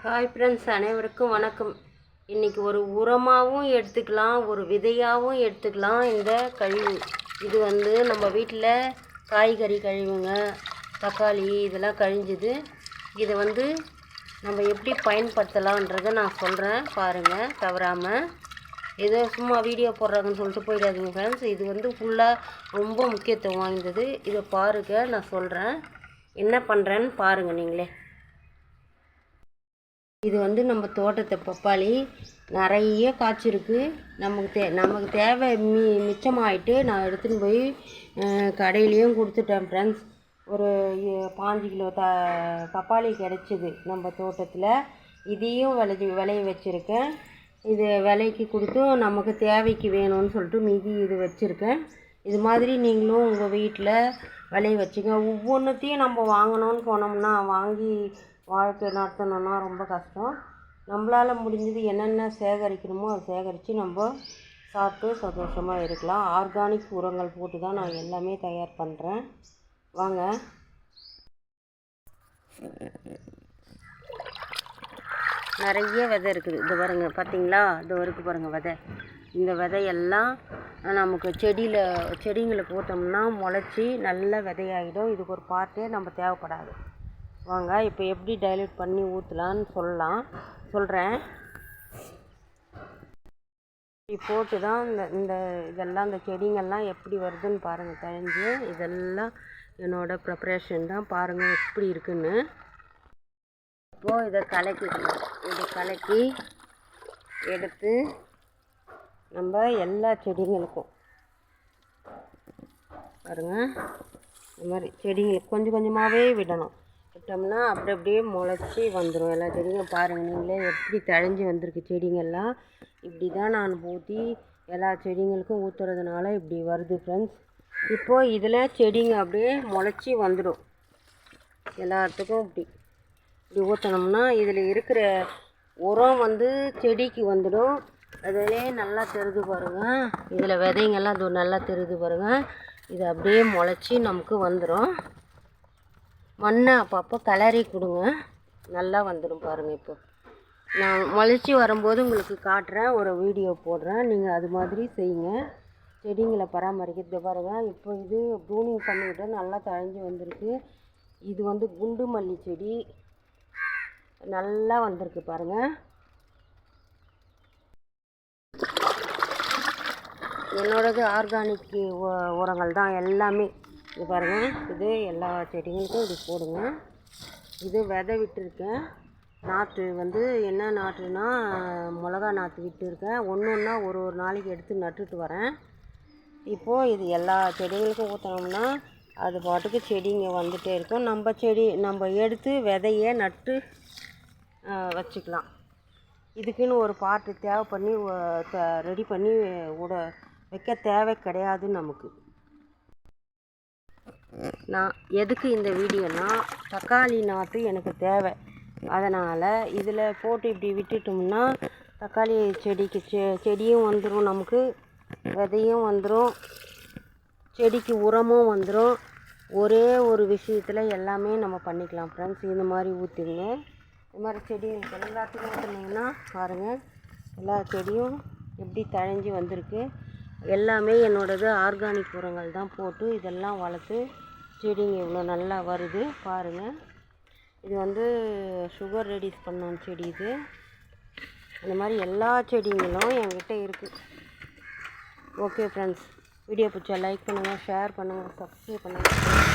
Hi friends, அனைவருக்கும் வணக்கம். இன்றைக்கி ஒரு உரமாகவும் எடுத்துக்கலாம், ஒரு விதையாகவும் எடுத்துக்கலாம். இந்த கழிவு இது நம்ம வீட்டில் காய்கறி கழிவுங்க, தக்காளி இதெல்லாம் கழிஞ்சுது. இதை நம்ம எப்படி பயன்படுத்தலான்றதை நான் சொல்கிறேன், பாருங்கள் தவறாமல். ஏதோ சும்மா வீடியோ போடுறாங்கன்னு சொல்லிட்டு போயிடாதீங்க ஃப்ரெண்ட்ஸ். இது ஃபுல்லாக ரொம்ப முக்கியத்துவம் வாய்ந்தது. இதை பாருங்கள், நான் சொல்கிறேன் என்ன பண்ணுறேன்னு பாருங்கள் நீங்களே. இது நம்ம தோட்டத்தை பப்பாளி நிறைய காய்ச்சிருக்கு. நமக்கு தேவை மிச்சமாயிட்டு நான் எடுத்துன்னு போய் கடையிலையும் கொடுத்துட்டேன் ஃப்ரெண்ட்ஸ். ஒரு 5 கிலோ பப்பாளி கிடச்சிது நம்ம தோட்டத்தில். இதையும் விளைய வச்சுருக்கேன். இது விலைக்கு கொடுத்தும் நமக்கு தேவைக்கு வேணும்னு சொல்லிட்டு மீதி இது வச்சுருக்கேன். இது மாதிரி நீங்களும் உங்கள் வீட்டில் விளைய வச்சுங்க. ஒவ்வொன்றுத்தையும் நம்ம வாங்கணும்னு போனோம்னா வாங்கி வாழ்க்கை நடத்தணுன்னா ரொம்ப கஷ்டம். நம்மளால் முடிஞ்சது என்னென்ன சேகரிக்கணுமோ அதை சேகரித்து நம்ம சாப்பிட்டு சந்தோஷமாக இருக்கலாம். ஆர்கானிக் உரங்கள் போட்டு தான் நான் எல்லாமே தயார் பண்ணுறேன். வாங்க. நிறைய விதை இருக்குது. இது பாருங்கள், பார்த்தீங்களா? இது இருக்குது பாருங்கள் விதை. இந்த விதையெல்லாம் நமக்கு செடிங்களை போட்டோம்னா முளைச்சி நல்ல விதையாகிடும். இதுக்கு ஒரு பார்ட்டே நம்ம தேவைப்படாது. வாங்க, இப்போ எப்படி டைல்யூட் பண்ணி ஊற்றலான்னு சொல்கிறேன். இப்படி போட்டு தான் இதெல்லாம் இந்த செடிங்கள்லாம் எப்படி வருதுன்னு பாருங்கள். தெரிஞ்சு இதெல்லாம் என்னோடய ப்ரிப்ரேஷன் தான். பாருங்கள் எப்படி இருக்குன்னு. இப்போது இதை கலக்கி எடுத்து நம்ம எல்லா செடிங்களுக்கும் பாருங்கள், இந்த மாதிரி செடிங்களுக்கு கொஞ்சம் கொஞ்சமாகவே விடணும். விட்டோம்னா அப்படியே முளைச்சி வந்துடும் எல்லா செடிங்களும். பாருங்கள் நீங்களே எப்படி தழைஞ்சி வந்திருக்கு செடிங்கள்லாம். இப்படி தான் நான் ஊற்றி எல்லா செடிங்களுக்கும் ஊற்றுறதுனால இப்படி வருது ஃப்ரெண்ட்ஸ். இப்போது இதில் செடிங்க அப்படியே முளைச்சி வந்துடும். எல்லாத்துக்கும் இப்படி ஊற்றினோம்னா இதில் இருக்கிற உரம் செடிக்கு வந்துடும். அதிலே நல்லா தெரிது பாருங்கள். இதில் விதைங்கெல்லாம் அது நல்லா தெரிது பாருங்கள். இது அப்படியே முளைச்சி நமக்கு வந்துடும். மண்ணை அப்பப்போ கிளறி கொடுங்க, நல்லா வந்துடும் பாருங்கள். இப்போ நான் முளைச்சி வரும்போது உங்களுக்கு காட்டுறேன், ஒரு வீடியோ போடுறேன். நீங்கள் அது மாதிரி செய்யுங்க. செடிங்களை பராமரிக்கிறது பாருங்கள். இப்போ இது ப்ரூனிங் பண்ணிவிட்டு நல்லா தழைஞ்சி வந்திருக்கு. இது குண்டு மல்லி செடி நல்லா வந்திருக்கு பாருங்கள். என்னோடது ஆர்கானிக் உரங்கள் தான் எல்லாமே. இது பாருங்கள், இது எல்லா செடிங்களுக்கும் இது போடுங்க. இது விதை விட்டுருக்கேன். நாற்று என்ன நாற்றுனா மிளகா நாற்று விட்டுருக்கேன். ஒன்றா ஒரு நாளைக்கு எடுத்து நட்டுட்டு வரேன். இப்போது இது எல்லா செடிங்களுக்கும் ஊற்றினோம்னா அது பாட்டுக்கு செடிங்க வந்துகிட்டே இருக்கும். நம்ம எடுத்து விதையை நட்டு வச்சுக்கலாம். இதுக்குன்னு ஒரு பார்ட்டு ரெடி பண்ணி வைக்க தேவை கிடையாது நமக்கு. நான் எதுக்கு இந்த வீடியோனா, தக்காளி நாற்று எனக்கு தேவை. அதனால் இதில் போட்டு இப்படி விட்டுட்டோம்னா தக்காளி செடிக்கு செடியும் வந்துடும், நமக்கு விதையும் வந்துடும், செடிக்கு உரமும் வந்துடும். ஒரே ஒரு விஷயத்தில் எல்லாமே நம்ம பண்ணிக்கலாம் ஃப்ரெண்ட்ஸ். இந்த மாதிரி ஊற்றிங்க. இந்த மாதிரி செடிங்களுக்கு எல்லாத்துக்கும் ஊற்றினீங்கன்னா பாருங்கள், எல்லா செடியும் எப்படி தழைஞ்சி வந்திருக்கு. எல்லாமே என்னோடது ஆர்கானிக் உரங்கள் தான் போட்டு இதெல்லாம் வளர்த்து செடிங்க இவ்வளோ நல்லா வருது பாருங்கள். இது சுகர் ரெடியூஸ் பண்ண செடி. இது அந்த மாதிரி எல்லா செடிங்களும் என்கிட்ட இருக்குது. ஓகே ஃப்ரெண்ட்ஸ், வீடியோ பிடிச்சா லைக் பண்ணுங்கள், ஷேர் பண்ணுங்கள், சப்ஸ்கிரைப் பண்ணுங்கள்.